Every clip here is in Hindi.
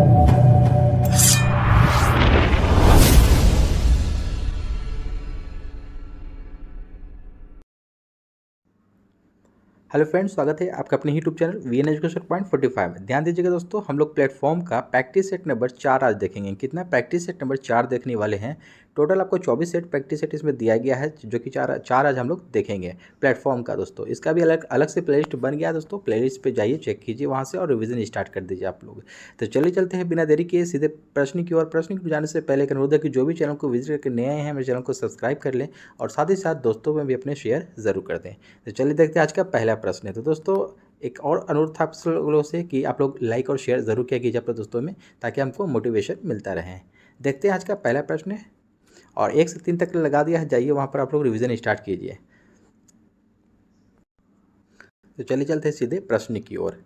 हेलो फ्रेंड्स, स्वागत है आपका अपने YouTube channel VN education point 45। ध्यान दीजिएगा दोस्तों, हम लोग प्लेटफॉर्म का प्रैक्टिस सेट नंबर 4 आज देखेंगे। कितना प्रैक्टिस सेट नंबर 4 देखने वाले हैं। टोटल आपको 24 सेट प्रैक्टिस सेट इसमें दिया गया है, जो कि चार आज हम लोग देखेंगे प्लेटफॉर्म का। दोस्तों इसका भी अलग अलग से प्लेलिस्ट बन गया है। दोस्तों प्लेलिस्ट पे जाइए, चेक कीजिए वहाँ से और रिवीजन स्टार्ट कर दीजिए आप लोग। तो चलिए चलते हैं बिना देरी किए सीधे प्रश्न की ओर। प्रश्न की जाने से पहले एक अनुरोध है कि जो भी चैनल को विजिट करके नए आए हैं, मेरे चैनल को सब्सक्राइब कर लें और साथ ही साथ दोस्तों में भी अपने शेयर ज़रूर कर दें। तो चलिए देखते हैं आज का पहला प्रश्न है। तो दोस्तों एक और अनुरोध था आप लोगों से कि आप लोग लाइक और शेयर ज़रूर किया कीजिए अपने दोस्तों में, ताकि हमको मोटिवेशन मिलता रहे। देखते हैं आज का पहला प्रश्न है और 1 से 3 तक लगा दिया है, जाइए वहाँ पर आप लोग रिवीजन स्टार्ट कीजिए। तो चलिए चलते हैं सीधे प्रश्न की ओर।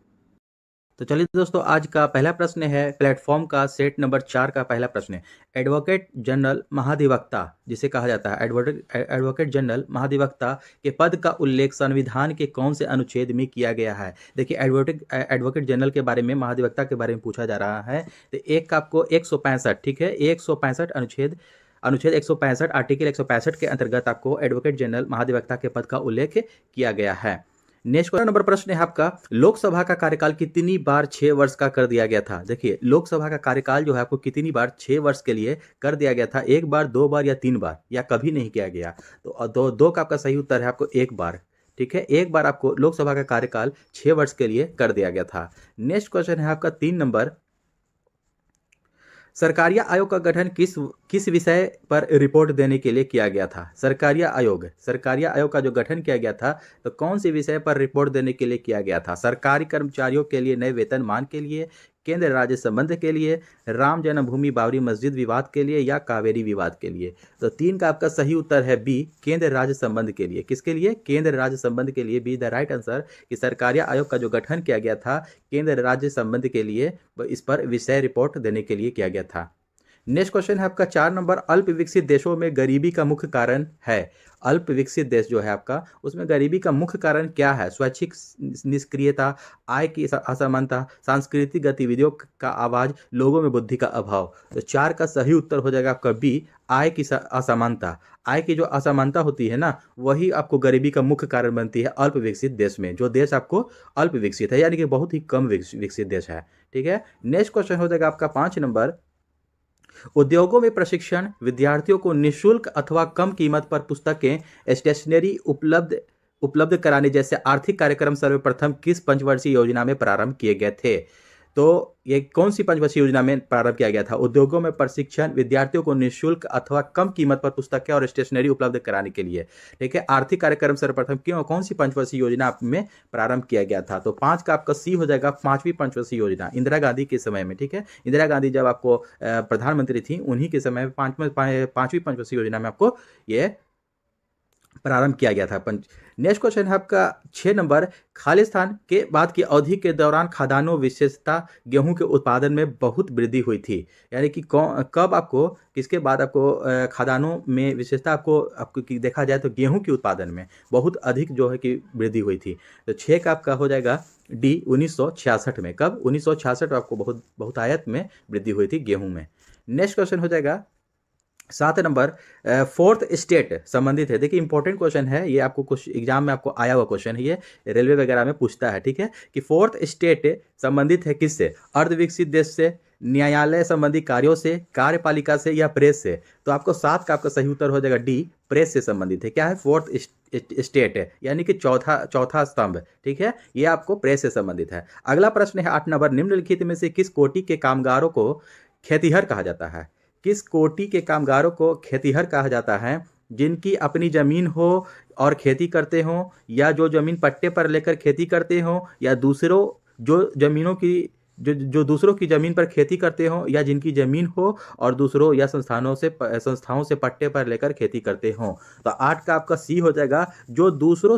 तो चलिए दोस्तों, आज का पहला प्रश्न है प्लेटफॉर्म का सेट नंबर 4 का पहला प्रश्न है। एडवोकेट जनरल महाधिवक्ता जिसे कहा जाता है एडवोकेट जनरल महाधिवक्ता के पद का उल्लेख संविधान के कौन से अनुच्छेद में किया गया है। देखिए एडवोकेट जनरल के बारे में, महाधिवक्ता के बारे में पूछा जा रहा है। तो एक आपको 165, ठीक है, 165 अनुच्छेद 165 आर्टिकल 165 के अंतर्गत आपको एडवोकेट जनरल महाधिवक्ता के पद का उल्लेख किया गया है। नेक्स्ट नंबर प्रश्न है आपका, लोकसभा का कार्यकाल कितनी बार 6 वर्ष का कर दिया गया था। देखिए लोकसभा का कार्यकाल जो है आपको कितनी बार 6 वर्ष के लिए कर दिया गया था। 1 बार, 2 बार या 3 बार, या कभी नहीं किया गया। तो दो का आपका सही उत्तर है आपको 1 बार। ठीक है, 1 बार आपको लोकसभा का कार्यकाल 6 वर्ष के लिए कर दिया गया था। नेक्स्ट क्वेश्चन है आपका 3 नंबर, सरकारिया आयोग का गठन किस विषय पर रिपोर्ट देने के लिए किया गया था। सरकारिया आयोग का जो गठन किया गया था, तो कौन सी विषय पर रिपोर्ट देने के लिए किया गया था। सरकारी कर्मचारियों के लिए नए वेतनमान के लिए, केंद्र राज्य संबंध के लिए, राम जन्मभूमि बाबरी मस्जिद विवाद के लिए, या कावेरी विवाद के लिए। तो 3 का आपका सही उत्तर है बी, केंद्र राज्य संबंध के लिए। किसके लिए? केंद्र राज्य संबंध के लिए बी द राइट आंसर। कि सरकारी आयोग का जो गठन किया गया था केंद्र राज्य संबंध के लिए, इस पर विषय रिपोर्ट देने के लिए किया गया था। नेक्स्ट क्वेश्चन है आपका 4 नंबर, अल्प विकसित देशों में गरीबी का मुख्य कारण है। अल्प विकसित देश जो है आपका, उसमें गरीबी का मुख्य कारण क्या है। स्वैच्छिक निष्क्रियता, आय की असमानता, सांस्कृतिक गतिविधियों का आवाज, लोगों में बुद्धि का अभाव। तो 4 का सही उत्तर हो जाएगा आपका बी, आय की असमानता। आय की जो असमानता होती है ना, वही आपको गरीबी का मुख्य कारण बनती है अल्प विकसित देश में। जो देश आपको अल्प विकसित है, यानी कि बहुत ही कम विकसित देश है। ठीक है, नेक्स्ट क्वेश्चन हो जाएगा आपका 5 नंबर, उद्योगों में प्रशिक्षण, विद्यार्थियों को निःशुल्क अथवा कम कीमत पर पुस्तकें, स्टेशनरी उपलब्ध कराने जैसे आर्थिक कार्यक्रम सर्वप्रथम किस पंचवर्षीय योजना में प्रारंभ किए गए थे। तो ये कौन सी पंचवर्षीय योजना में प्रारंभ किया गया था। उद्योगों में प्रशिक्षण, विद्यार्थियों को निःशुल्क अथवा कम कीमत पर पुस्तकें और स्टेशनरी उपलब्ध कराने के लिए। ठीक है, आर्थिक कार्यक्रम सर्वप्रथम क्यों कौन सी पंचवर्षीय योजना में प्रारंभ किया गया था। तो 5 का आपका सी हो जाएगा, 5वीं पंचवर्षीय योजना, इंदिरा गांधी के समय में। ठीक है, इंदिरा गांधी जब आपको प्रधानमंत्री थी, उन्हीं के समय में 5वीं पंचवर्षीय योजना में आपको ये प्रारंभ किया गया था। नेक्स्ट क्वेश्चन है आपका 6 नंबर, खालिस्तान के बाद की अवधि के दौरान खाद्यान्नों विशेषता गेहूं के उत्पादन में बहुत वृद्धि हुई थी। यानी कि कब आपको, किसके बाद आपको खाद्यान्नों में विशेषता आपको देखा जाए तो गेहूं के उत्पादन में बहुत अधिक जो है कि वृद्धि हुई थी। तो 6 का आपका हो जाएगा डी, 1966 में। कब? 1966 में आपको बहुतायत में वृद्धि हुई थी गेहूं में। नेक्स्ट क्वेश्चन हो जाएगा 7 नंबर, फोर्थ स्टेट संबंधित है। देखिए इंपॉर्टेंट क्वेश्चन है ये, आपको कुछ एग्जाम में आपको आया हुआ क्वेश्चन है, ये रेलवे वगैरह में पूछता है। ठीक है, कि फोर्थ स्टेट संबंधित है किससे। अर्धविकसित देश से, न्यायालय संबंधी कार्यों से, कार्यपालिका से, या प्रेस से। तो आपको 7 का आपका सही उत्तर हो जाएगा डी, प्रेस से संबंधित है। क्या है? फोर्थ स्टेट है, यानी कि चौथा स्तंभ। ठीक है, ये आपको प्रेस से संबंधित है। अगला प्रश्न है 8 नंबर, निम्नलिखित में से किस कोटि के कामगारों को खेतिहर कहा जाता है। किस कोटि के कामगारों को खेतिहर कहा जाता है। जिनकी अपनी जमीन हो और खेती करते हो, या जो जमीन पट्टे पर लेकर खेती करते हो, या दूसरों दूसरों की जमीन पर खेती करते हो, या जिनकी जमीन हो और दूसरों या संस्थाओं से पट्टे पर लेकर खेती करते हो। तो 8 का आपका सी हो जाएगा, जो दूसरों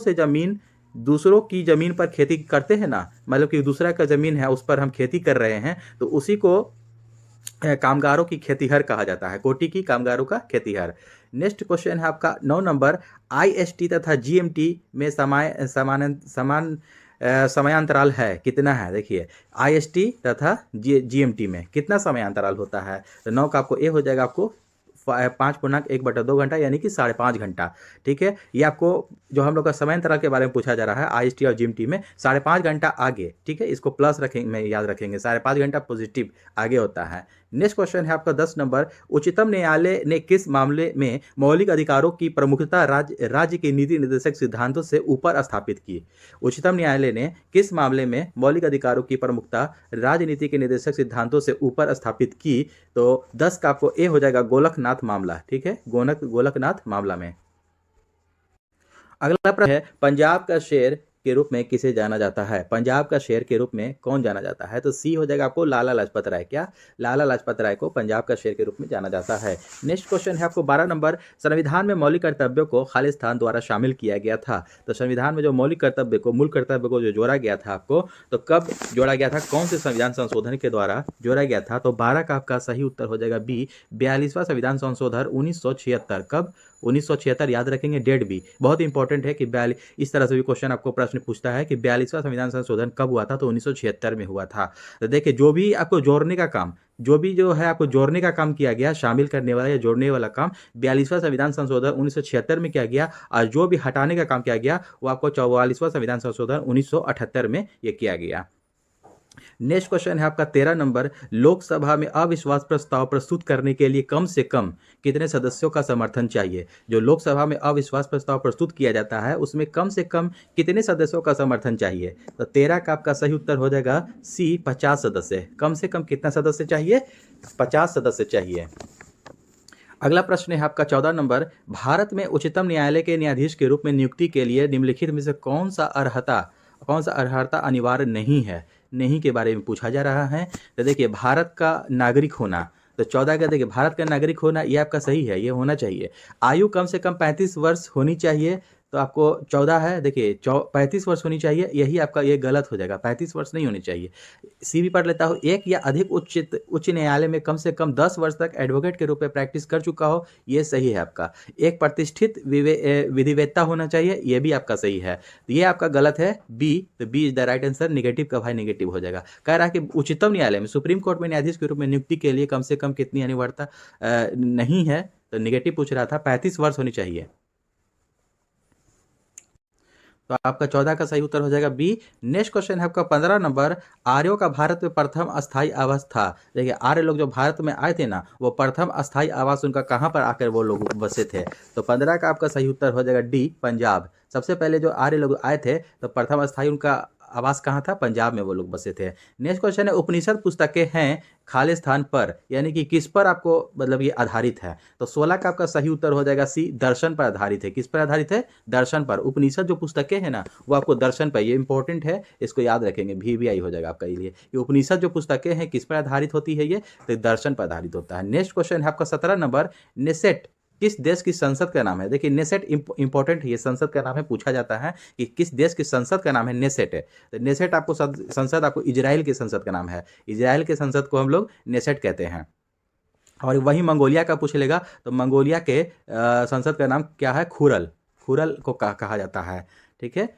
की जमीन पर खेती करते हैं ना, मतलब कि दूसरा का जमीन है उस पर हम खेती कर रहे हैं, तो उसी को कामगारों की खेतिहर कहा जाता है, कोटि की कामगारों का खेतिहर। नेक्स्ट क्वेश्चन है आपका 9 नंबर, आईएसटी तथा जीएमटी में समान समयांतराल है कितना है, देखिए IST तथा GMT में कितना समयांतराल होता है, तो 9 का आपको ए हो जाएगा आपको 5.1/2 घंटा यानी कि 5.5 घंटा। ठीक है, ये आपको जो हम लोग का समयांतराल के बारे में पूछा जा रहा है IST और GMT में 5.5 घंटा आगे। ठीक है, इसको प्लस रखेंगे, में याद रखेंगे 5.5 घंटा पॉजिटिव आगे होता है। नेक्स्ट क्वेश्चन है आपका 10 नंबर, उच्चतम न्यायालय ने किस मामले में मौलिक अधिकारों की प्रमुखता राज्य के नीति निर्देशक सिद्धांतों से ऊपर स्थापित की। उच्चतम न्यायालय ने किस मामले में मौलिक अधिकारों की प्रमुखता राजनीति के निर्देशक सिद्धांतों से ऊपर स्थापित की, तो 10 का आपको ए हो जाएगा गोलकनाथ मामला। ठीक है, गोलकनाथ मामला में। अगला प्रश्न है, पंजाब का शेर के रूप में किसे जाना जाता है, पंजाब का शेर के रूप में कौन जाना जाता है, तो सी हो जाएगा आपको लाला लाजपत राय। क्या, लाला लाजपत राय को पंजाब का शेर के रूप में जाना जाता है। नेक्स्ट क्वेश्चन है आपको 12 नंबर, संविधान में मौलिक कर्तव्यों को खालिस्तान द्वारा शामिल किया गया था। तो संविधान में जो मौलिक कर्तव्य को, मूल कर्तव्य को जो जोड़ा गया था आपको, तो कब जोड़ा गया था, कौन से संविधान संशोधन के द्वारा जोड़ा गया था, तो 12 का आपका सही उत्तर हो जाएगा बी, 42वां संविधान संशोधन 1976। कब, 1976 याद रखेंगे, डेट भी बहुत इंपॉर्टेंट है कि इस तरह से भी क्वेश्चन आपको प्रश्न पूछता है कि 42वां संविधान संशोधन कब हुआ था, तो 1976 में हुआ था। तो देखिए, जो भी आपको जोड़ने का काम, जो भी जो है आपको जोड़ने का काम किया गया, शामिल करने वाला या जोड़ने वाला काम 42वां संविधान संशोधन 1976 में किया गया, और जो भी हटाने का काम किया गया वो आपको 44वां संविधान संशोधन 1978 में ये किया गया। नेक्स्ट क्वेश्चन है आपका 13 नंबर, लोकसभा में अविश्वास प्रस्ताव प्रस्तुत करने के लिए कम से कम कितने सदस्यों का समर्थन चाहिए। जो लोकसभा में अविश्वास प्रस्ताव प्रस्तुत किया जाता है उसमें कम से कम कितने सदस्यों का समर्थन चाहिए, तो 13 का आपका सही उत्तर हो जाएगा सी, 50 सदस्य। कम से कम कितना सदस्य चाहिए, 50 सदस्य चाहिए। अगला प्रश्न है आपका 14 नंबर, भारत में उच्चतम न्यायालय के न्यायाधीश के रूप में नियुक्ति के लिए निम्नलिखित में से कौन सा अर्हता अनिवार्य नहीं है, नहीं के बारे में पूछा जा रहा है। तो देखिए, भारत का नागरिक होना, तो 14 का देखिए भारत का नागरिक होना, ये आपका सही है, ये होना चाहिए। आयु कम से कम 35 वर्ष होनी चाहिए, तो आपको 14 है, देखिए 35 वर्ष होनी चाहिए, यही आपका ये गलत हो जाएगा, 35 वर्ष नहीं होनी चाहिए। सी भी पढ़ लेता हूँ, एक या अधिक उच्च न्यायालय में कम से कम 10 वर्ष तक एडवोकेट के रूप में प्रैक्टिस कर चुका हो, ये सही है आपका। एक प्रतिष्ठित विधिवेत्ता होना चाहिए, ये भी आपका सही है, तो ये आपका गलत है बी, तो B is the right answer. Negative का भाई निगेटिव हो जाएगा। कह रहा है कि उच्चतम न्यायालय में, सुप्रीम कोर्ट में न्यायाधीश के रूप में नियुक्ति के लिए कम से कम कितनी अनिवार्यता नहीं है, तो निगेटिव पूछ रहा था, 35 वर्ष होनी चाहिए। तो आपका 14 का सही उत्तर हो जाएगा बी। नेक्स्ट क्वेश्चन है आपका 15 नंबर, आर्यों का भारत में प्रथम अस्थायी आवास था। देखिए, आर्य लोग जो भारत में आए थे ना, वो प्रथम अस्थायी आवास उनका कहाँ पर आकर वो लोग बसे थे, तो 15 का आपका सही उत्तर हो जाएगा डी, पंजाब। सबसे पहले जो आर्य लोग आए थे तो प्रथम अस्थायी उनका आवास कहाँ था, पंजाब में वो लोग बसे थे। नेक्स्ट क्वेश्चन है, उपनिषद पुस्तकें हैं खालिस्तान पर, यानी कि किस पर आपको मतलब ये आधारित है, तो 16 का आपका सही उत्तर हो जाएगा सी, दर्शन पर आधारित है। किस पर आधारित है, दर्शन पर। उपनिषद जो पुस्तकें हैं ना, वो आपको दर्शन पर, ये इंपॉर्टेंट है, इसको याद रखेंगे, भी आई हो जाएगा आपका लिए। ये उपनिषद जो पुस्तकें हैं किस पर आधारित होती है, ये तो दर्शन पर आधारित होता है। नेक्स्ट क्वेश्चन है आपका 17 नंबर, नेसेट किस देश की संसद का नाम है। देखिए, नेसेट इंपॉर्टेंट है, ये संसद का नाम है, पूछा जाता है कि किस देश की संसद का नाम है, नेसेट है। तो नेसेट आपको संसद आपको इजराइल की संसद का नाम है, इजराइल के संसद को हम लोग नेसेट कहते हैं। और वही मंगोलिया का पूछ लेगा तो मंगोलिया के संसद का नाम क्या है, खुरल को कहा जाता है। ठीक है,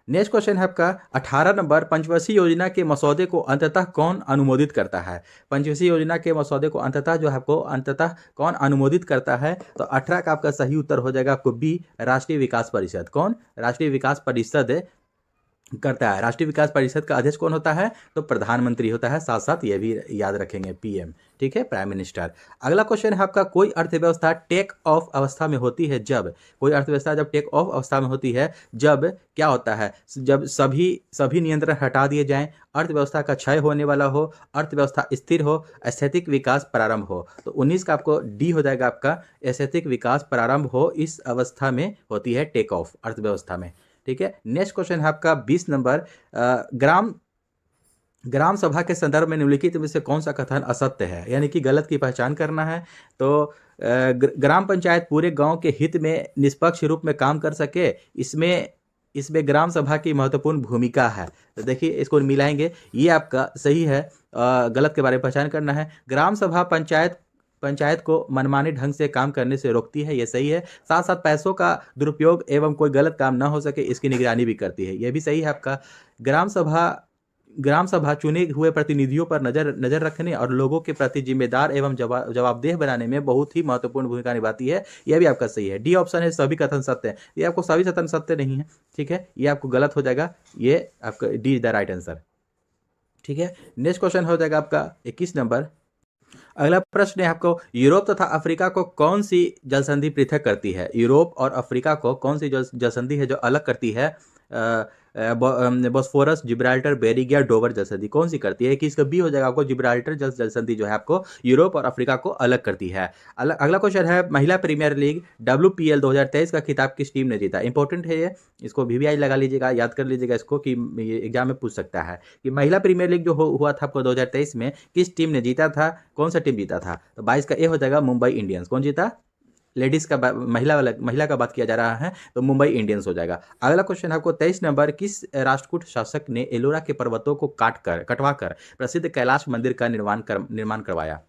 नेक्स्ट क्वेश्चन है आपका 18 नंबर, पंचवर्षीय योजना के मसौदे को अंततः कौन अनुमोदित करता है। पंचवर्षीय योजना के मसौदे को अंततः जो है आपको अंततः कौन अनुमोदित करता है, तो 18 का आपका सही उत्तर हो जाएगा आपको बी, राष्ट्रीय विकास परिषद। कौन, राष्ट्रीय विकास परिषद करता है। राष्ट्रीय विकास परिषद का अध्यक्ष कौन होता है, तो प्रधानमंत्री होता है, साथ साथ ये भी याद रखेंगे पीएम। ठीक है, प्राइम मिनिस्टर। अगला क्वेश्चन है आपका, कोई अर्थव्यवस्था टेक ऑफ अवस्था में होती है जब, कोई अर्थव्यवस्था जब टेक ऑफ अवस्था में होती है जब क्या होता है, जब सभी नियंत्रण हटा दिए जाएं, अर्थव्यवस्था का क्षय होने वाला हो, अर्थव्यवस्था स्थिर हो, स्थैतिक विकास प्रारंभ हो। तो 19 का आपको डी हो जाएगा आपका, स्थैतिक विकास प्रारंभ हो, इस अवस्था में होती है टेक ऑफ अर्थव्यवस्था में। ठीक है, नेक्स्ट क्वेश्चन है आपका 20 नंबर, ग्राम सभा के संदर्भ में निम्नलिखित में से कौन सा कथन असत्य है, यानी कि गलत की पहचान करना है। तो ग्राम पंचायत पूरे गांव के हित में निष्पक्ष रूप में काम कर सके, इसमें ग्राम सभा की महत्वपूर्ण भूमिका है। तो देखिए, इसको मिलाएंगे, ये आपका सही है, गलत के बारे में पहचान करना है। ग्राम सभा पंचायत पंचायत को मनमाने ढंग से काम करने से रोकती है, ये सही है। साथ साथ पैसों का दुरुपयोग एवं कोई गलत काम ना हो सके इसकी निगरानी भी करती है, ये भी सही है आपका। ग्राम सभा चुने हुए प्रतिनिधियों पर नजर रखने और लोगों के प्रति जिम्मेदार एवं जवाबदेह बनाने में बहुत ही महत्वपूर्ण भूमिका निभाती है, यह भी आपका सही है। डी ऑप्शन है सभी कथन सत्य है, ये आपको सभी कथन सत्य नहीं है, ठीक है, ये आपको गलत हो जाएगा, ये आपका D is the right answer, ठीक है। नेक्स्ट क्वेश्चन हो जाएगा आपका 21 नंबर। अगला प्रश्न है आपको, यूरोप तथा अफ्रीका को कौन सी जलसंधि पृथक करती है? यूरोप और अफ्रीका को कौन सी जलसंधि है जो अलग करती है? बॉस्फोरस, जिब्राल्टर, बेरिंग या डोवर जलसंधि कौन सी करती है? कि इसका बी हो जाएगा आपको, जिब्राल्टर जलसंधि जो है आपको यूरोप और अफ्रीका को अलग करती है। अगला क्वेश्चन है, महिला प्रीमियर लीग WPL 2023 का खिताब किस टीम ने जीता? इंपॉर्टेंट है ये, इसको VVI लगा लीजिएगा, याद कर लीजिएगा इसको कि ये एग्जाम में पूछ सकता है कि महिला प्रीमियर लीग जो हुआ था आपको 2023 में किस टीम ने जीता था, कौन सा टीम जीता था? तो 22 का ए हो जाएगा मुंबई इंडियंस। कौन जीता? लेडीज का महिला का बात किया जा रहा है तो मुंबई इंडियंस हो जाएगा। अगला क्वेश्चन आपको 23 नंबर, किस राष्ट्रकूट शासक ने एलोरा के पर्वतों को कटवाकर प्रसिद्ध कैलाश मंदिर का निर्माण करवाया?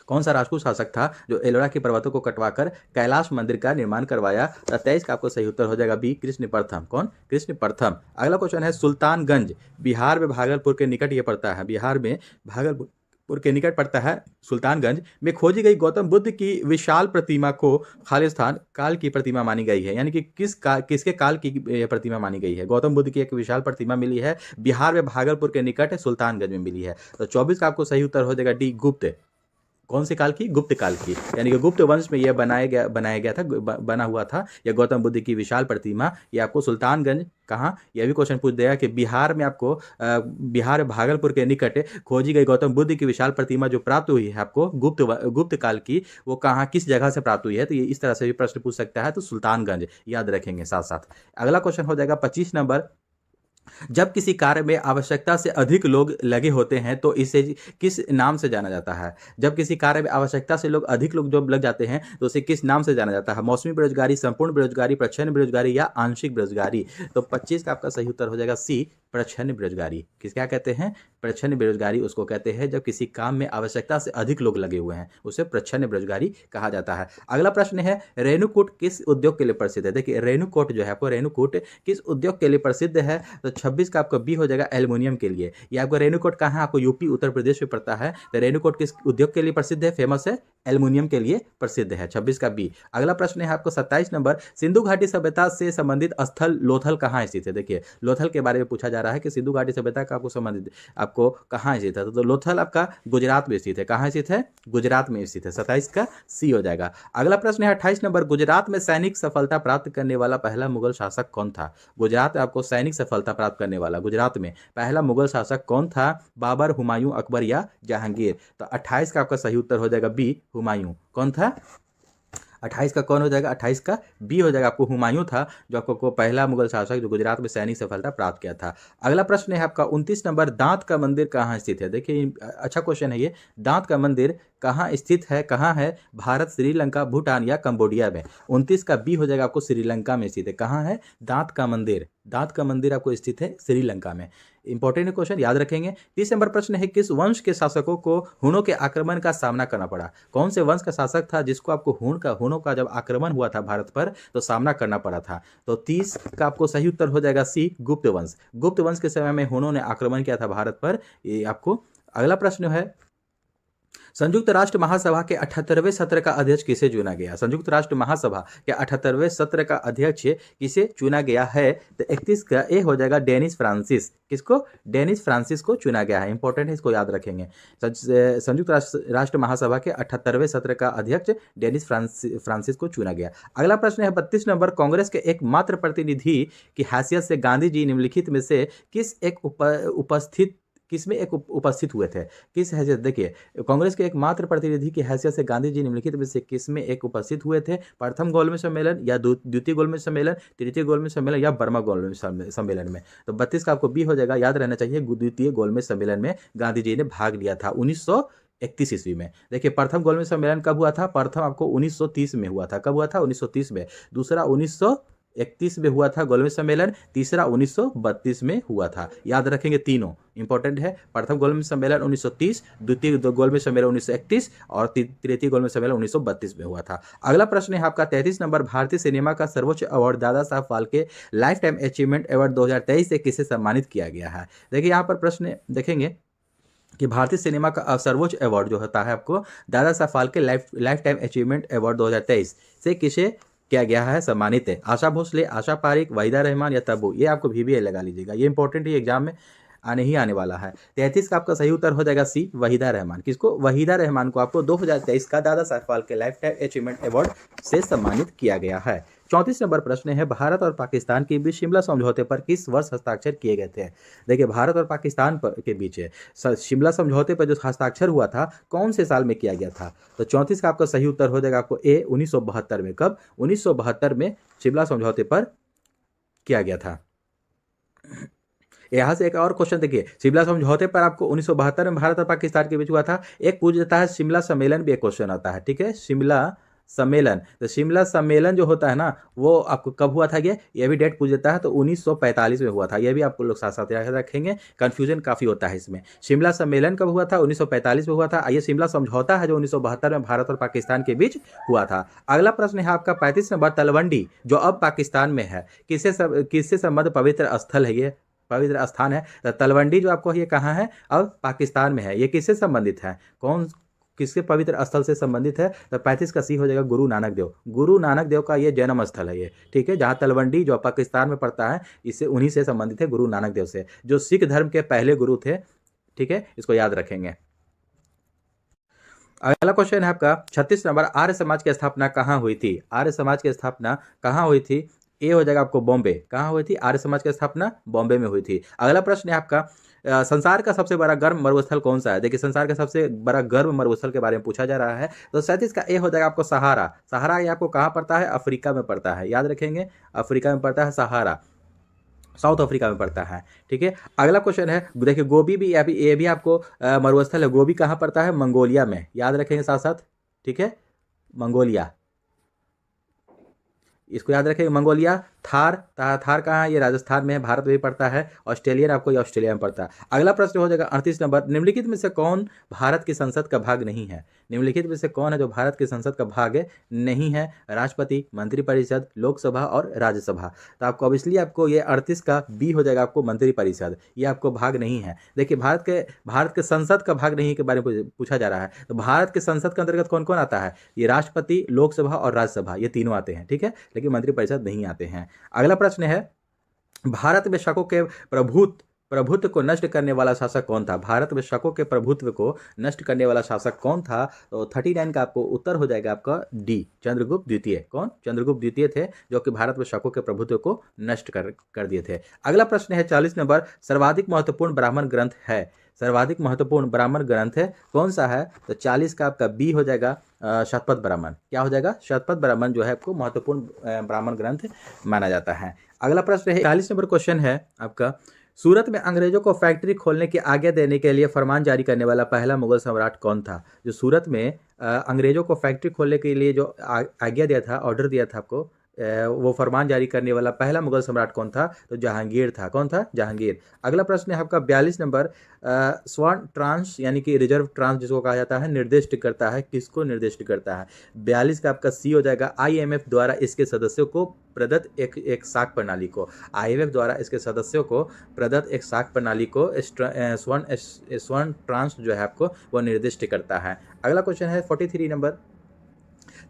कौन सा राष्ट्रकूट शासक था जो एलोरा के पर्वतों को कटवाकर कैलाश मंदिर का निर्माण करवाया? 23 का आपको सही उत्तर हो जाएगा बी, कृष्ण प्रथम। कौन? कृष्ण प्रथम। अगला क्वेश्चन है, सुल्तानगंज बिहार में भागलपुर के निकट ये पड़ता है, बिहार में भागलपुर के निकट पड़ता है सुल्तानगंज में खोजी गई गौतम बुद्ध की विशाल प्रतिमा को खालिस्तान काल की प्रतिमा मानी गई है, यानी कि किसके काल की प्रतिमा मानी गई है? गौतम बुद्ध की एक विशाल प्रतिमा मिली है बिहार में भागलपुर के निकट सुल्तानगंज में मिली है। तो 24 का आपको सही उत्तर हो जाएगा डी, गुप्त। कौन से काल की? गुप्त काल की, यानी कि गुप्त वंश में यह बनाया गया था, बना हुआ था यह गौतम बुद्ध की विशाल प्रतिमा। ये आपको सुल्तानगंज कहाँ, यह भी क्वेश्चन पूछ देगा कि बिहार में आपको बिहार भागलपुर के निकट खोजी गई गौतम बुद्ध की विशाल प्रतिमा जो प्राप्त हुई है आपको गुप्त काल की, वो कहाँ किस जगह से प्राप्त हुई है? तो ये इस तरह से भी प्रश्न पूछ सकता है, तो सुल्तानगंज याद रखेंगे साथ साथ। अगला क्वेश्चन हो जाएगा 25 नंबर, जब किसी कार्य में आवश्यकता से अधिक लोग लगे होते हैं तो इसे किस नाम से जाना जाता है? जब किसी कार्य में आवश्यकता से अधिक लोग जब लग जाते हैं तो उसे किस नाम से जाना जाता है? मौसमी बेरोजगारी, संपूर्ण बेरोजगारी, प्रच्छन्न बेरोजगारी या आंशिक बेरोजगारी? तो 25 का आपका सही उत्तर हो जाएगा सी, प्रच्छन्न बेरोजगारी। किस क्या कहते हैं? प्रच्छन्न बेरोजगारी उसको कहते हैं जब किसी काम में आवश्यकता से अधिक लोग लगे हुए हैं, उसे प्रच्छन्न बेरोजगारी कहा जाता है। अगला प्रश्न है, रेणुकूट किस उद्योग के लिए प्रसिद्ध है? देखिए रेणुकूट जो है आपको, रेणुकूट किस उद्योग के लिए प्रसिद्ध है? तो 26 का आपका बी हो जाएगा, एल्युमिनियम के लिए। ये आपको रेणुकूट कहाँ है? आपको यूपी उत्तर प्रदेश में पड़ता है। तो रेणुकूट किस उद्योग के लिए प्रसिद्ध है? फेमस है, एल्युमिनियम के लिए प्रसिद्ध है। 26 का बी। अगला प्रश्न है आपको 27 नंबर, सिंधु घाटी सभ्यता से संबंधित स्थल लोथल कहाँ स्थित है? देखिए लोथल के बारे में पूछा जा रहा है कि सिंधु घाटी सभ्यता का आपको संबंधित आपको कहाँ स्थित है? तो लोथल आपका गुजरात में स्थित है। कहाँ स्थित है? गुजरात में स्थित है। 27 का सी हो जाएगा। अगला प्रश्न है 28 नंबर, गुजरात में सैनिक सफलता प्राप्त करने वाला पहला मुगल शासक कौन था? गुजरात में आपको सैनिक सफलता प्राप्त करने वाला गुजरात में पहला मुगल शासक कौन था? बाबर, हुमायूं, अकबर या जहांगीर? तो 28 का आपका सही उत्तर हो जाएगा बी, हुमायूं। कौन था? 28 का कौन हो जाएगा? 28 का बी हो जाएगा, आपको हुमायूं था जो आपको पहला मुगल शासक जो गुजरात में सैनिक सफलता प्राप्त किया था। अगला प्रश्न है आपका 29 नंबर, दांत का मंदिर कहाँ स्थित है? देखिए अच्छा क्वेश्चन है ये, दांत का मंदिर कहाँ स्थित है? कहाँ है? भारत, श्रीलंका, भूटान या कंबोडिया में? 29 का बी हो जाएगा, आपको श्रीलंका में स्थित है। कहाँ है दांत का मंदिर? दांत का मंदिर आपको स्थित है श्रीलंका में। इंपॉर्टेंट क्वेश्चन याद रखेंगे। 30 नंबर प्रश्न है, किस वंश के शासकों को हुनों के आक्रमण का सामना करना पड़ा? कौन से वंश का शासक था जिसको आपको हुनों का जब आक्रमण हुआ था भारत पर तो सामना करना पड़ा था? तो 30 का आपको सही उत्तर हो जाएगा सी, गुप्त वंश। गुप्त वंश के समय में हुनों ने आक्रमण किया था भारत पर, ये आपको। अगला प्रश्न है, संयुक्त राष्ट्र महासभा के 78वें सत्र का अध्यक्ष किसे चुना गया? संयुक्त राष्ट्र महासभा के 78वें सत्र का अध्यक्ष किसे चुना गया है? तो 31 का ए हो जाएगा, डेनिस फ्रांसिस। किसको? डेनिस फ्रांसिस को चुना गया है। इंपॉर्टेंट है, इसको याद रखेंगे। संयुक्त राष्ट्र महासभा के 78वें सत्र का अध्यक्ष डेनिस फ्रांसिस को चुना गया। अगला प्रश्न है 32 नंबर, कांग्रेस के एकमात्र प्रतिनिधि की हैसियत से गांधी जी निम्नलिखित में से किसमें उपस्थित हुए थे? किस हैसियत? देखिए कांग्रेस के एकमात्र प्रतिनिधि की हैसियत से गांधी जी निम्नलिखित में से किसमें उपस्थित हुए थे? प्रथम गोलमेज सम्मेलन या द्वितीय गोलमेज सम्मेलन, तृतीय गोलमेज सम्मेलन या बर्मा गोलमेज सम्मेलन में? तो 32 का आपको बी हो जाएगा, याद रहना चाहिए। द्वितीय गोलमेज सम्मेलन में गांधी जी ने भाग लिया था 1931 ईस्वी में। देखिए प्रथम गोलमेज सम्मेलन कब हुआ था? प्रथम आपको 1930 में हुआ था। कब हुआ था? 1930 में। दूसरा 1931 में हुआ था गोलमेज सम्मेलन, तीसरा 1932 में हुआ था। याद रखेंगे, तीनों इंपॉर्टेंट है। प्रथम गोलमेज सम्मेलन 1930, द्वितीय गोलमेज सम्मेलन 1931 और तृतीय गोलमेज सम्मेलन 1932 में हुआ था। अगला प्रश्न है आपका 33 नंबर, भारतीय सिनेमा का सर्वोच्च award Dada Saheb Phalke life time achievement award 2023 से किसे सम्मानित किया गया है। देखिए यहाँ पर प्रश्न देखेंगे कि भारतीय सिनेमा का सर्वोच्च अवार्ड जो होता है आपको Dada Saheb Phalke life time achievement award 2023 से किसे किया गया है, सम्मानित है। आशा भोसले, आशा पारिक, वहीदा रहमान या तब्बू। ये आपको VBA लगा लीजिएगा, ये इंपॉर्टेंट है, एग्जाम में आने वाला है। 33 का आपका सही उत्तर हो जाएगा सी, वहीदा रहमान। किसको? वहीदा रहमान को आपको 2023 का Dada Saheb Phalke life time achievement award से सम्मानित किया गया है। 34 नंबर प्रश्न है, भारत और पाकिस्तान के बीच शिमला समझौते पर किस वर्ष हस्ताक्षर किए गए थे। देखिए भारत और पाकिस्तान के बीच शिमला समझौते पर जो हस्ताक्षर हुआ था कौन से साल में किया गया था। तो 34 का आपका सही उत्तर हो जाएगा आपको ए, 1972 में। कब? 1972 में शिमला समझौते पर किया गया था। यहाँ से एक और क्वेश्चन देखिए, शिमला समझौते पर आपको 1972 में भारत और पाकिस्तान के बीच हुआ था। एक पूछ देता है शिमला सम्मेलन भी एक क्वेश्चन आता है, ठीक है, शिमला सम्मेलन। तो शिमला सम्मेलन जो होता है ना वो आपको कब हुआ था, ये भी डेट पूछ देता है। तो 1945 में हुआ था, ये भी आपको लोग साथ साथ याद रखेंगे, कंफ्यूजन काफ़ी होता है इसमें। शिमला सम्मेलन कब हुआ था? 1945 में हुआ था। आइए शिमला समझौता है जो 1972 में भारत और पाकिस्तान के बीच हुआ था। अगला प्रश्न है आपका 35 नंबर, तलवंडी जो अब पाकिस्तान में है किससे संबद्ध पवित्र स्थल है, ये पवित्र स्थान है। तो तलवंडी जो आपको ये कहाँ है, अब पाकिस्तान में है। ये किससे संबंधित है, किसके पवित्र स्थल से संबंधित है? तो 35 का सी हो जाएगा गुरु नानक देव। गुरु नानक देव का ये जन्म स्थल है ये, ठीक है। जहाँ तलवंडी जो पाकिस्तान में पड़ता है इससे उन्हीं से संबंधित है, गुरु नानक देव से, जो सिख धर्म के पहले गुरु थे, ठीक है, इसको याद रखेंगे। अगला क्वेश्चन है आपका 36 नंबर, आर्य समाज की स्थापना कहाँ हुई थी। आर्य समाज की स्थापना कहाँ हुई थी? ए हो जाएगा आपको बॉम्बे। कहाँ हुई थी आर्य समाज की स्थापना? बॉम्बे में हुई थी। अगला प्रश्न है आपका संसार का सबसे बड़ा गर्म मरुस्थल कौन सा है। देखिए संसार का सबसे बड़ा गर्म मरुस्थल के बारे में पूछा जा रहा है। तो 37 का ए हो जाएगा आपको सहारा। सहारा ये आपको कहाँ पड़ता है? अफ्रीका में पड़ता है, याद रखेंगे, अफ्रीका में पड़ता है सहारा, साउथ अफ्रीका में पड़ता है, ठीक है। अगला क्वेश्चन है, देखिए गोबी भी ये भी आपको मरुस्थल है। गोबी कहाँ पड़ता है? मंगोलिया में, याद रखेंगे साथ साथ, ठीक है, मंगोलिया, इसको याद रखेंगे। मंगोलिया। थार कहाँ है? ये राजस्थान में है, भारत में भी पड़ता है। ऑस्ट्रेलिया आपको ये ऑस्ट्रेलिया में पड़ता है। अगला प्रश्न हो जाएगा 38 नंबर, निम्नलिखित में से कौन भारत की संसद का भाग नहीं है। निम्नलिखित में से कौन है जो भारत की संसद का भाग नहीं है? राष्ट्रपति, मंत्रिपरिषद, लोकसभा और राज्यसभा। तो आपको ऑब्वियसली आपको ये 38 का बी हो जाएगा आपको मंत्रिपरिषद, ये आपको भाग नहीं है। देखिए भारत के संसद का भाग नहीं के बारे में पूछा जा रहा है। तो भारत के संसद के अंतर्गत कौन कौन आता है? ये राष्ट्रपति, लोकसभा और राज्यसभा, ये तीनों आते हैं, ठीक है, लेकिन मंत्रिपरिषद नहीं आते हैं। अगला प्रश्न है, भारत में शकों के प्रभुत्व को नष्ट करने वाला शासक कौन था। भारत में शकों के प्रभुत्व को नष्ट करने वाला शासक कौन था। तो 39 का आपको उत्तर हो जाएगा आपका डी, चंद्रगुप्त द्वितीय। कौन? चंद्रगुप्त द्वितीय थे जो कि भारत में शकों के प्रभुत्व को नष्ट कर दिए थे। अगला प्रश्न है 40 नंबर, सर्वाधिक महत्वपूर्ण ब्राह्मण ग्रंथ है। सर्वाधिक महत्वपूर्ण ब्राह्मण ग्रंथ है कौन सा है? तो 40 का आपका बी हो जाएगा शतपथ ब्राह्मण। क्या हो जाएगा? शतपथ ब्राह्मण जो है आपको महत्वपूर्ण ब्राह्मण ग्रंथ माना जाता है। अगला प्रश्न है 41 नंबर क्वेश्चन है आपका, सूरत में अंग्रेजों को फैक्ट्री खोलने की आज्ञा देने के लिए फरमान जारी करने वाला पहला मुगल सम्राट कौन था। जो सूरत में अंग्रेजों को फैक्ट्री खोलने के लिए जो आज्ञा दिया था, ऑर्डर दिया था आपको, वो फरमान जारी करने वाला पहला मुगल सम्राट कौन था? तो जहांगीर था। कौन था? जहांगीर। अगला प्रश्न है आपका 42 नंबर, स्वर्ण ट्रांस यानी कि रिजर्व ट्रांस जिसको कहा जाता है, निर्दिष्ट करता है, किसको निर्दिष्ट करता है? 42 का आपका सी हो जाएगा, IMF द्वारा इसके सदस्यों को प्रदत्त एक साख प्रणाली को। IMF द्वारा इसके सदस्यों को प्रदत्त एक साख प्रणाली को स्वर्ण ट्रांस जो है आपको वो निर्दिष्ट करता है। अगला क्वेश्चन है 43 नंबर,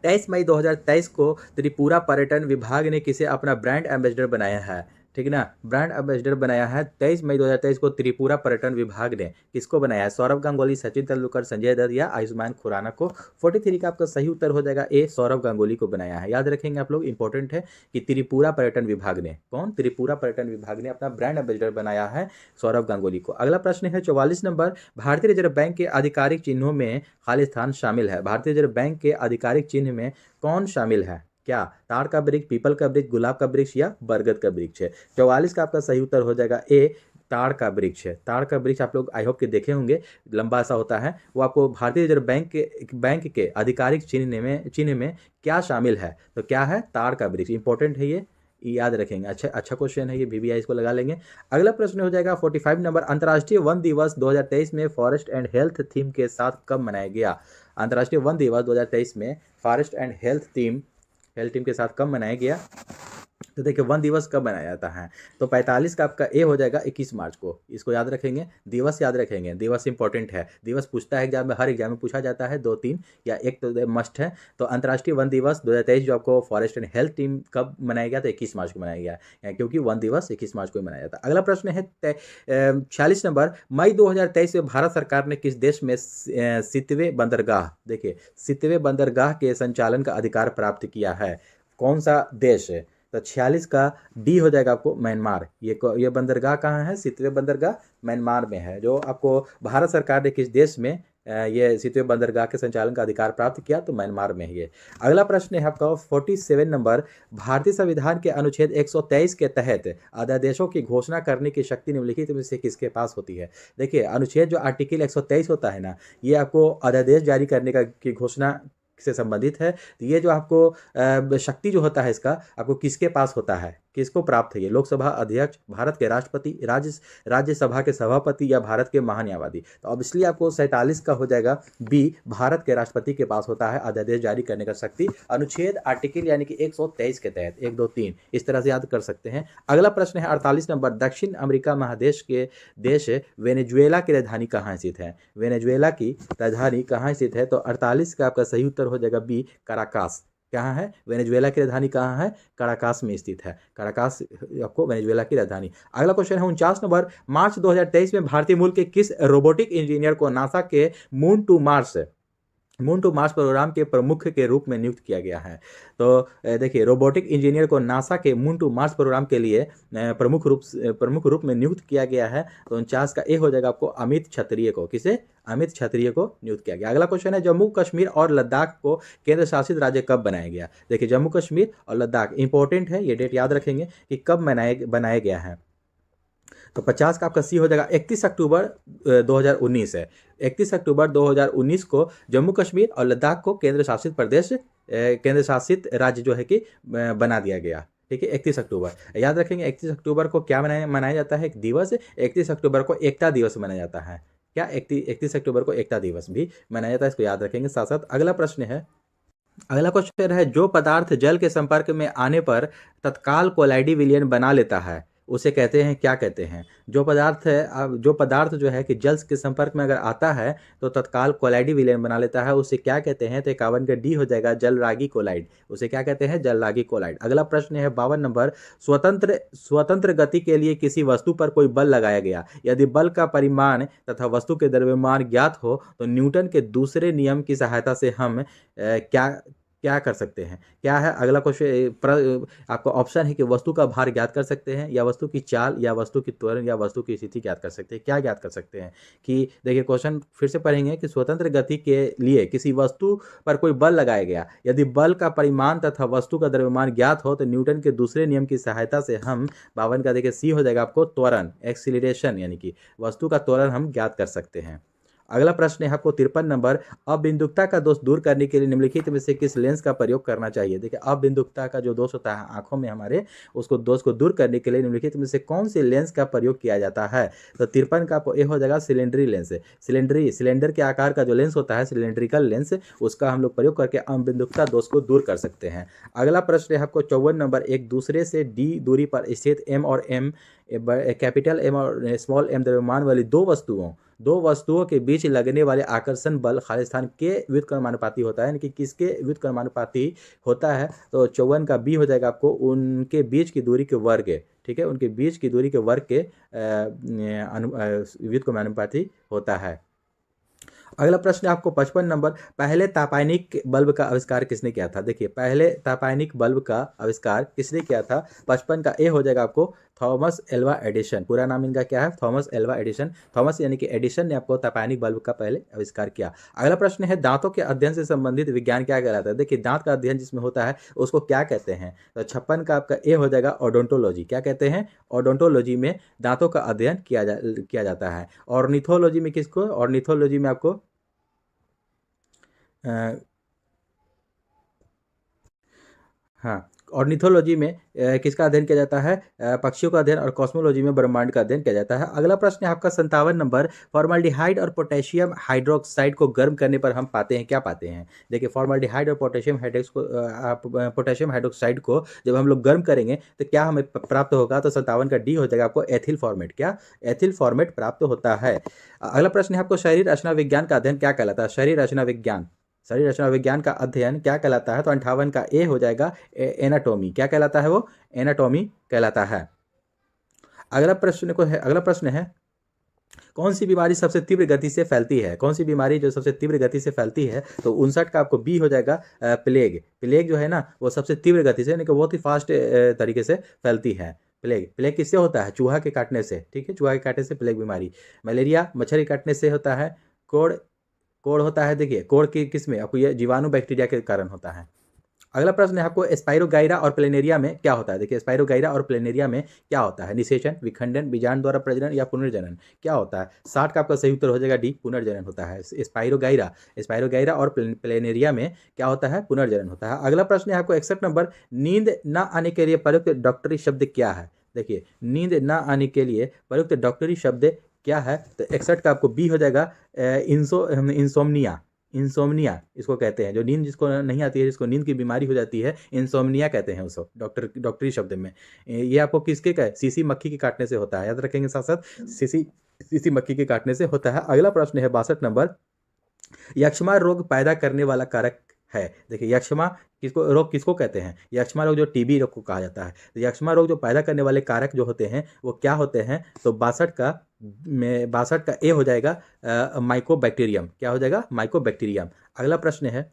23 मई 2023 को त्रिपुरा पर्यटन विभाग ने किसे अपना ब्रांड एम्बेसडर बनाया है। ठीक है ना, ब्रांड एम्बेसडर बनाया है 23 मई 2023 को त्रिपुरा पर्यटन विभाग ने। किसको बनाया है? सौरभ गांगुली, सचिन तेंदुलकर, संजय दत्त या आयुष्मान खुराना को। 43 का आपका सही उत्तर हो जाएगा ए, सौरभ गांगुली को बनाया है। याद रखेंगे आप लोग, इंपॉर्टेंट है कि त्रिपुरा पर्यटन विभाग ने, कौन? त्रिपुरा पर्यटन विभाग ने अपना ब्रांड एम्बेसडर बनाया है सौरभ गांगुली को। अगला प्रश्न है 44 नंबर, भारतीय रिजर्व बैंक के आधिकारिक चिन्हों में खालिस्तान शामिल है। भारतीय रिजर्व बैंक के आधिकारिक चिन्ह में कौन शामिल है? क्या? ताड़ का वृक्ष, पीपल का वृक्ष, गुलाब का वृक्ष या बरगद का वृक्ष है। 44 का आपका सही उत्तर हो जाएगा ए, ताड़ का वृक्ष है। ताड़ का वृक्ष आप लोग आई होप के देखे होंगे, लंबा सा होता है, वो आपको भारतीय रिजर्व बैंक के आधिकारिक चिन्ह में क्या शामिल है? तो क्या है? ताड़ का वृक्ष। इंपॉर्टेंट है ये, याद रखेंगे। अच्छा अच्छा क्वेश्चन है ये, VBI इसको लगा लेंगे। अगला प्रश्न हो जाएगा 45 नंबर, अंतर्राष्ट्रीय वन दिवस 2023 में फॉरेस्ट एंड हेल्थ थीम के साथ कब मनाया गया? अंतर्राष्ट्रीय वन दिवस 2023 में फॉरेस्ट एंड हेल्थ टीम के साथ कब मनाया गया? तो देखिए वन दिवस कब मनाया जाता है, तो 45 का आपका ए हो जाएगा 21 मार्च को। इसको याद रखेंगे, दिवस याद रखेंगे, दिवस इंपॉर्टेंट है, दिवस पूछता है एग्जाम में, हर एग्जाम में पूछा जाता है, 2-3 या एक तो मस्ट है। तो अंतर्राष्ट्रीय वन दिवस 2023 जो आपको फॉरेस्ट एंड हेल्थ टीम कब मनाया गया, तो 21 मार्च को मनाया गया, क्योंकि वन दिवस 21 मार्च को ही मनाया जाता है। अगला प्रश्न है 46 नंबर, मई 2023 में भारत सरकार ने किस देश में सितवें बंदरगाह, देखिए सितवें बंदरगाह के संचालन का अधिकार प्राप्त किया है? कौन सा देश है? तो 46 का डी हो जाएगा आपको म्यांमार। ये बंदरगाह कहाँ है? सितवे बंदरगाह म्यांमार में है, जो आपको भारत सरकार ने किस देश में ये सितवे बंदरगाह के संचालन का अधिकार प्राप्त किया, तो म्यांमार में है ये। अगला प्रश्न है आपका 47 नंबर, भारतीय संविधान के अनुच्छेद 123 के तहत अध्यादेशों की घोषणा करने की शक्ति निम्नलिखित में से किसके पास होती है? देखिए अनुच्छेद जो आर्टिकल 123 होता है ना, ये आपको अध्यादेश जारी करने की घोषणा से संबंधित है। तो ये जो आपको शक्ति जो होता है इसका आपको किसके पास होता है, किसको प्राप्त है? ये लोकसभा अध्यक्ष, भारत के राष्ट्रपति, राज्यसभा के सभापति या भारत के महान्यायवादी? तो अब इसलिए आपको 47 का हो जाएगा बी, भारत के राष्ट्रपति के पास होता है अध्यादेश जारी करने का शक्ति, अनुच्छेद आर्टिकल यानी कि 123 के तहत। 1 2 3 इस तरह से याद कर सकते हैं। अगला प्रश्न है 48 नंबर, दक्षिण अमेरिका महादेश के देश वेनेजुएला की राजधानी कहाँ स्थित है? वेनेजुएला की राजधानी कहाँ स्थित है? तो 48 का आपका सही उत्तर हो जाएगा बी, काराकास। कहाँ है? वेनेजुएला की राजधानी कहाँ है? काराकास में स्थित है, काराकास आपको वेनेजुएला की राजधानी। अगला क्वेश्चन है 49 नंबर, मार्च 2023 में भारतीय मूल के किस रोबोटिक इंजीनियर को नासा के मून टू मार्स प्रोग्राम के प्रमुख के रूप में नियुक्त किया गया है? तो देखिए रोबोटिक इंजीनियर को नासा के मून टू मार्स प्रोग्राम के लिए प्रमुख रूप में नियुक्त किया गया है। तो 49 का ए हो जाएगा आपको अमित क्षत्रिय को। किसे? अमित क्षत्रिय को नियुक्त किया गया। अगला क्वेश्चन है जम्मू कश्मीर और लद्दाख को केंद्र शासित राज्य कब बनाया गया? देखिए जम्मू कश्मीर और लद्दाख इंपॉर्टेंट है, ये डेट याद रखेंगे कि कब बनाया गया है। तो 50 का आपका सी हो जाएगा 31 अक्टूबर 2019 है। 31 अक्टूबर 2019 को जम्मू कश्मीर और लद्दाख को केंद्र शासित राज्य जो है कि बना दिया गया। ठीक है, 31 अक्टूबर याद रखेंगे। 31 अक्टूबर को क्या मनाया जाता है? एक दिवस। 31 अक्टूबर को एकता दिवस मनाया जाता है। क्या? 31 अक्टूबर को एकता दिवस भी मनाया जाता है, इसको याद रखेंगे साथ साथ। अगला क्वेश्चन है जो पदार्थ जल के संपर्क में आने पर तत्काल कोलाइडी विलयन बना लेता है उसे कहते हैं, क्या कहते हैं? जो पदार्थ जो है कि जल के संपर्क में अगर आता है तो तत्काल कोलाइडी विलयन बना लेता है, उसे क्या कहते हैं? तो 51 का डी हो जाएगा जलरागी कोलाइड। उसे क्या कहते हैं? जलरागी कोलाइड। अगला प्रश्न है 52 नंबर, स्वतंत्र गति के लिए किसी वस्तु पर कोई बल लगाया गया, यदि बल का परिमाण तथा वस्तु के द्रव्यमान ज्ञात हो तो न्यूटन के दूसरे नियम की सहायता से हम क्या कर सकते हैं? क्या है अगला क्वेश्चन? आपको ऑप्शन है कि वस्तु का भार ज्ञात कर सकते हैं, या वस्तु की चाल, या वस्तु की त्वरण, या वस्तु की स्थिति ज्ञात कर सकते हैं। क्या ज्ञात कर सकते हैं? कि देखिए क्वेश्चन फिर से पढ़ेंगे कि स्वतंत्र गति के लिए किसी वस्तु पर कोई बल लगाया गया, यदि बल का परिमाण तथा वस्तु का द्रव्यमान ज्ञात हो तो न्यूटन के दूसरे नियम की सहायता से हम 52 का देखिए सी हो जाएगा आपको त्वरण, एक्सीलरेशन, यानी कि वस्तु का त्वरण हम ज्ञात कर सकते हैं। अगला प्रश्न है आपको 53 नंबर, अबिंदुकता का दोष दूर करने के लिए निम्नलिखित में से किस लेंस का प्रयोग करना चाहिए? देखिए अबिंदुकता का जो दोष होता है आंखों में हमारे, उसको दोष को दूर करने के लिए निम्नलिखित में से कौन से लेंस का प्रयोग किया जाता है? तो 53 का आपको ए हो जाएगा सिलेंडरी लेंस। सिलेंडर के आकार का जो लेंस होता है सिलेंड्रिकल लेंस, उसका हम लोग प्रयोग करके अबिंदुकता दोष को दूर कर सकते हैं। अगला प्रश्न है आपको 54 नंबर, एक दूसरे से डी दूरी पर स्थित कैपिटल एम और स्मॉल एम द्रव्यमान वाली दो वस्तुओं के बीच लगने वाले आकर्षण बल खालिस्तान के व्युत्क्रमानुपाती होता है, यानी कि किसके व्युत्क्रमानुपाती होता है? तो 54 का बी हो जाएगा आपको उनके बीच की दूरी के वर्ग। ठीक है, उनके बीच की दूरी के वर्ग के व्युत्क्रमानुपाती होता है। अगला प्रश्न आपको 55 नंबर, पहले तापायनिक बल्ब का आविष्कार किसने किया था? देखिए पहले तापायनिक बल्ब का आविष्कार किसने किया था? 55 का ए हो जाएगा आपको थॉमस एल्वा एडिसन। पूरा नाम इनका क्या है? Thomas Alva Edison. थॉमस यानी कि एडिसन ने आपको तापायनिक बल्ब का पहले आविष्कार किया। अगला प्रश्न है दांतों के अध्ययन से संबंधित विज्ञान क्या कहलाता है? देखिए दांत का अध्ययन जिसमें होता है उसको क्या कहते हैं? तो 56 का आपका ए हो जाएगा ओडोंटोलॉजी। क्या कहते हैं? ओडोंटोलॉजी में दांतों का अध्ययन किया जाता है। ऑर्निथोलॉजी में किसको? ऑर्निथोलॉजी में आपको हाँ ऑर्निथोलॉजी में किसका अध्ययन किया जाता है? पक्षियों का अध्ययन। और कॉस्मोलॉजी में ब्रह्मांड का अध्ययन किया जाता है। अगला प्रश्न है आपका 57 नंबर, फॉर्मल्डिहाइड और पोटेशियम हाइड्रोक्साइड को गर्म करने पर हम पाते हैं, क्या पाते हैं? देखिए फॉर्मल्डिहाइड और पोटेशियम हाइड्रोक्साइड को जब हम लोग गर्म करेंगे तो क्या हमें प्राप्त होगा? तो 57 का डी हो जाएगा आपको एथिल फॉर्मेट। क्या? एथिल फॉर्मेट प्राप्त होता है। अगला प्रश्न है आपको शरीर रचना विज्ञान का अध्ययन क्या कहलाता है? शरीर रचना विज्ञान, शरीर रचना विज्ञान का अध्ययन क्या कहलाता है? तो 58 का ए हो जाएगा एनाटॉमी। क्या कहलाता है वो? एनाटॉमी कहलाता है। अगला प्रश्न है कौन सी बीमारी सबसे तीव्र गति से फैलती है? कौन सी बीमारी जो सबसे तीव्र गति से फैलती है? तो 59 का आपको बी हो जाएगा प्लेग। प्लेग जो है ना वो सबसे तीव्र गति से यानी कि बहुत ही फास्ट तरीके से फैलती है। प्लेग किससे होता है? चूहा के काटने से। ठीक है, चूहा के काटने से प्लेग बीमारी। मलेरिया मच्छर के काटने से होता है। कोड़ होता है, देखिए कोड़ की किस में? आपको ये जीवाणु बैक्टीरिया के कारण होता है। अगला प्रश्न है आपको स्पाइरोगाइरा और प्लेनेरिया में क्या होता है? देखिए स्पाइरोगाइरा और प्लेनेरिया में क्या होता है? निषेचन, विखंडन, बीजाणु द्वारा प्रजनन या पुनर्जनन? क्या होता है? 60 का आपका सही उत्तर हो जाएगा डी, पुनर्जनन होता है। स्पाइरोगाइरा और प्लेनेरिया में क्या होता है? पुनर्जनन होता है। अगला प्रश्न है आपको 61 नंबर, नींद न आने के लिए प्रयुक्त डॉक्टरी शब्द क्या है? देखिए नींद न आने के लिए प्रयुक्त डॉक्टरी शब्द क्या है? तो 61 का आपको बी हो जाएगा इंसोमनिया। इंसोमनिया इसको कहते हैं, जो नींद जिसको नहीं आती है, जिसको नींद की बीमारी हो जाती है, इंसोमनिया कहते हैं उसको डॉक्टरी शब्द में। ये आपको किसके का? सीसी मक्खी के काटने से होता है, याद रखेंगे साथ साथ, सीसी मक्खी के काटने से होता है। अगला प्रश्न है 62 नंबर, यक्ष्मा रोग पैदा करने वाला कारक है। देखिए यक्ष्मा किसको कहते हैं? यक्ष्मा रोग जो टीबी रोग को कहा जाता है। तो यक्ष्मा रोग जो पैदा करने वाले कारक जो होते हैं वो क्या होते हैं? तो 62 का ए हो जाएगा माइकोबैक्टीरियम। क्या हो जाएगा? माइकोबैक्टीरियम। अगला प्रश्न है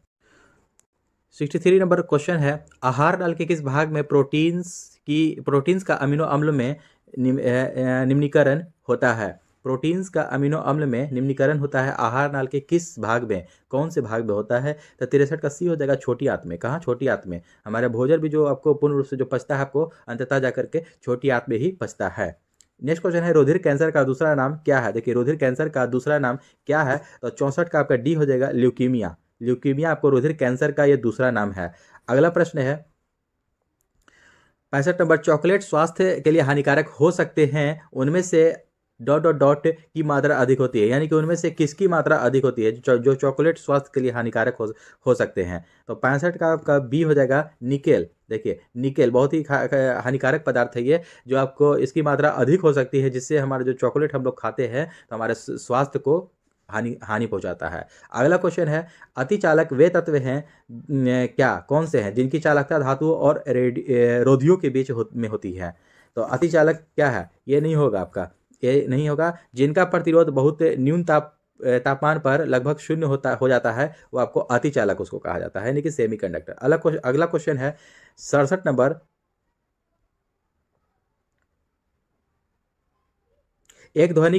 63 नंबर क्वेश्चन है, आहार नाल के किस भाग में प्रोटीन्स का अमीनो अम्ल में निम्नीकरण होता है? प्रोटीन्स का अमीनो अम्ल में निम्नीकरण होता है आहार नाल के किस भाग में? कौन से भाग में होता है? तो 63 का सी हो जाएगा छोटी आंत में। कहाँ? छोटी आंत में। हमारा भोजन भी जो आपको पूर्ण रूप से जो पचता है आपको अंततः जाकर के छोटी आंत में ही पचता है। नेक्स्ट क्वेश्चन है, रुधिर कैंसर का दूसरा नाम क्या है? देखिए रुधिर कैंसर का दूसरा नाम क्या है? तो 64 का आपका डी हो जाएगा ल्यूकीमिया। ल्यूकीमिया आपको रुधिर कैंसर का ये दूसरा नाम है। अगला प्रश्न है 65 नंबर, चॉकलेट स्वास्थ्य के लिए हानिकारक हो सकते हैं, उनमें से ... की मात्रा अधिक होती है, यानी कि उनमें से किसकी मात्रा अधिक होती है जो चॉकलेट स्वास्थ्य के लिए हानिकारक हो सकते हैं? तो 65 का आपका बी हो जाएगा निकेल। देखिए निकेल बहुत ही हानिकारक पदार्थ है ये, जो आपको इसकी मात्रा अधिक हो सकती है, जिससे हमारा जो चॉकलेट हम लोग खाते हैं तो हमारे स्वास्थ्य को हानि पहुंचाता है। अगला क्वेश्चन है, अतिचालक वे तत्व हैं क्या? कौन से हैं जिनकी चालकता धातुओं और रोधियों के बीच में होती है? तो अतिचालक क्या है? ये नहीं होगा आपका, ये नहीं होगा। जिनका प्रतिरोध बहुत न्यून तापमान पर लगभग शून्य हो जाता है वो आपको अतिचालक उसको कहा जाता है, यानी कि सेमीकंडक्टर। अगला क्वेश्चन है 67 नंबर, एक ध्वनि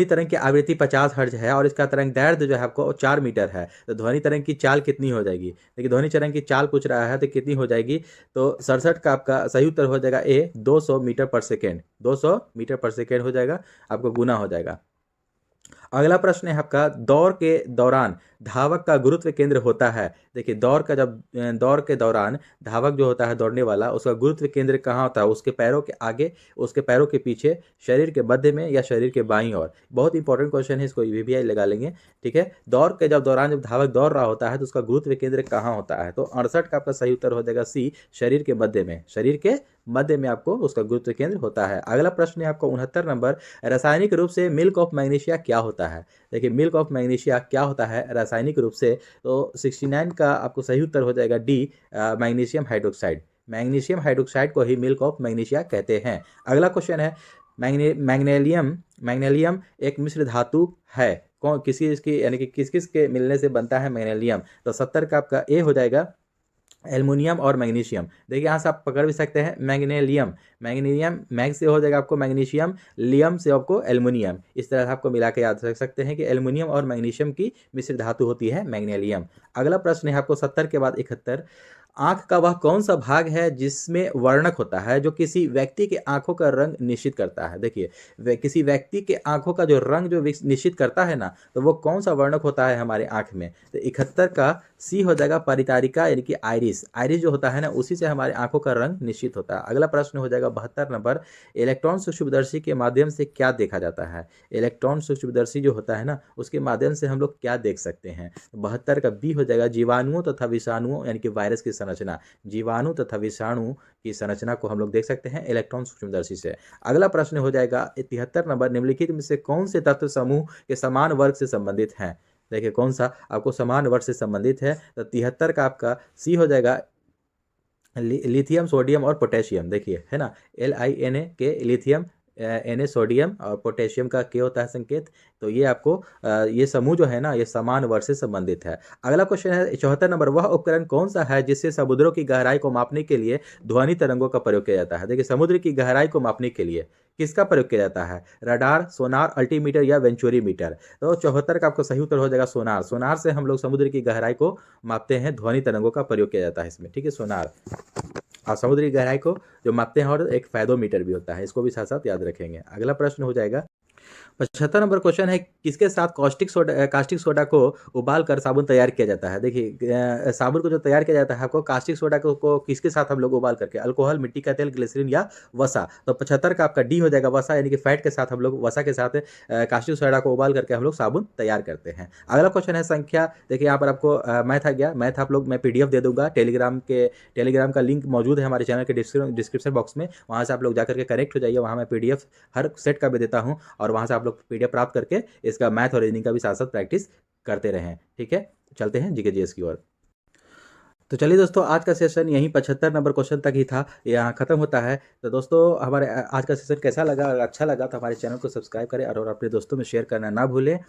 तरंग की आवृत्ति 50 हर्ट्ज है और इसका तरंग दैर्ध्य जो है आपको 4 मीटर है। तो ध्वनि तरंग की चाल कितनी हो जाएगी? देखिए ध्वनि तरंग की चाल पूछ रहा है तो कितनी हो जाएगी? तो 67 का आपका सही उत्तर हो जाएगा ए 200 मीटर पर सेकेंड। 200 मीटर पर सेकेंड हो जाएगा, आपको गुना हो जाएगा। अगला प्रश्न है आपका, दौड़ के दौरान धावक का गुरुत्व केंद्र होता है। देखिए दौड़ के दौरान धावक जो होता है दौड़ने वाला, उसका गुरुत्व केंद्र कहाँ होता है? उसके पैरों के आगे, उसके पैरों के पीछे, शरीर के मध्य में या शरीर के बाईं ओर? बहुत इंपॉर्टेंट क्वेश्चन है, इसको VVI लगा लेंगे। ठीक है, दौड़ के दौरान जब धावक दौड़ रहा होता है तो उसका गुरुत्व केंद्र कहाँ होता है? तो 68 का आपका सही उत्तर हो जाएगा सी, शरीर के मध्य में। शरीर के मध्य में आपको उसका गुरुत्व केंद्र होता है। अगला प्रश्न है आपको 69 नंबर, रासायनिक रूप से मिल्क ऑफ मैग्नीशिया क्या होता है? देखिए मिल्क ऑफ मैग्नीशिया क्या होता है रासायनिक रूप से? तो 69 का आपको सही उत्तर हो जाएगा D, magnesium hydroxide. Magnesium hydroxide को ही मिल्क ऑफ मैग्नीशिया कहते हैं। अगला क्वेश्चन है, मैग्नीशियम एक मिश्र धातु है, कौन इसकी यानी कि किस के मिलने से बनता है मैग्नीशियम? तो 70 का आपका ए हो जाएगा एल्युमिनियम और मैग्नीशियम। देखिए यहाँ से आप पकड़ भी सकते हैं, मैग्नीशियम मैग से हो जाएगा आपको मैग्नीशियम, लियम से आपको एल्युमिनियम। इस तरह से आपको मिला के याद रख सकते हैं कि एल्युमिनियम और मैग्नीशियम की मिश्र धातु होती है मैग्नीशियम। अगला प्रश्न है आपको 70 के बाद 71, आंख का वह कौन सा भाग है जिसमें वर्णक होता है जो किसी व्यक्ति के आंखों का रंग निश्चित करता है। देखिए, किसी व्यक्ति के आंखों का जो रंग जो निश्चित करता है ना, तो वो कौन सा वर्णक होता है हमारे आंख में। तो 71 का सी हो जाएगा परितारिका, यानी कि आइरिस। आइरिस जो होता है ना, उसी से हमारे आंखों का रंग निश्चित होता है। अगला प्रश्न हो जाएगा 72 नंबर, इलेक्ट्रॉन सूक्ष्मदर्शी के माध्यम से क्या देखा जाता है। इलेक्ट्रॉन सूक्ष्मदर्शी जो होता है ना, उसके माध्यम से हम लोग क्या देख सकते हैं। 72 का बी हो जाएगा जीवाणुओं तथा विषाणुओं, यानी कि वायरस की संरचना। जीवाणु तथा विषाणु की संरचना को हम लोग देख सकते हैं इलेक्ट्रॉन सूक्ष्मदर्शी से। अगला प्रश्न हो जाएगा 73 नंबर, निम्नलिखित में से कौन से तत्व समूह के समान वर्ग से संबंधित हैं। देखिए, कौन सा आपको समान वर्ग से संबंधित है। तो 73 का आपका सी हो जाएगा लिथियम, सोडियम और पोटेशियम। देखिए, है ना, LiNa के लिथियम, Na सोडियम और पोटेशियम का के होता है संकेत। तो ये आपको ये समूह जो है ना, ये समान वर्ग से संबंधित है। अगला क्वेश्चन है 74 नंबर, वह उपकरण कौन सा है जिससे समुद्रों की गहराई को मापने के लिए ध्वनि तरंगों का प्रयोग किया जाता है। देखिए, समुद्र की गहराई को मापने के लिए किसका प्रयोग किया जाता है। रडार, सोनार, अल्टीमीटर या वेंचुरीमीटर। तो 74 का आपको सही उत्तर हो जाएगा सोनार। सोनार से हम लोग समुद्र की गहराई को मापते हैं, ध्वनि तरंगों का प्रयोग किया जाता है इसमें। ठीक है, सोनार। और समुद्री गहराई को जो मापते हैं, और एक फैदोमीटर भी होता है, इसको भी साथ साथ याद रखेंगे। अगला प्रश्न हो जाएगा 75 नंबर क्वेश्चन है, किसके साथ कास्टिक सोडा को उबाल कर साबुन तैयार किया जाता है। देखिए, साबुन को जो तैयार किया जाता है आपको कास्टिक सोडा को किसके साथ हम लोग उबाल करके, अल्कोहल, मिट्टी का तेल, ग्लिसरीन या वसा। तो 75 का आपका डी हो जाएगा वसा, यानी कि फैट के साथ हम लोग वसा के साथ कास्टिक सोडा को उबाल करके हम लोग साबुन तैयार करते हैं। अगला क्वेश्चन है संख्या। देखिए, यहाँ पर आपको मैथ आ गया। मैथ आप लोग मैं PDF दे दूंगा, टेलीग्राम का लिंक मौजूद है हमारे चैनल के डिस्क्रिप्शन बॉक्स में। वहाँ से आप लोग जाकर के कनेक्ट हो जाइए। वहाँ मैं PDF हर सेट का भी देता हूँ, और वहाँ से आप लोग PDF प्राप्त करके इसका मैथ और रीजनिंग का भी साथ साथ प्रैक्टिस करते रहें। ठीक है, चलते हैं जीके जीएस की ओर। तो चलिए दोस्तों, आज का सेशन यहीं 75 नंबर क्वेश्चन तक ही था, यहाँ खत्म होता है। तो दोस्तों, हमारे आज का सेशन कैसा लगा, अगर अच्छा लगा तो हमारे चैनल को सब्सक्राइब करें और अपने दोस्तों में शेयर करना ना भूलें।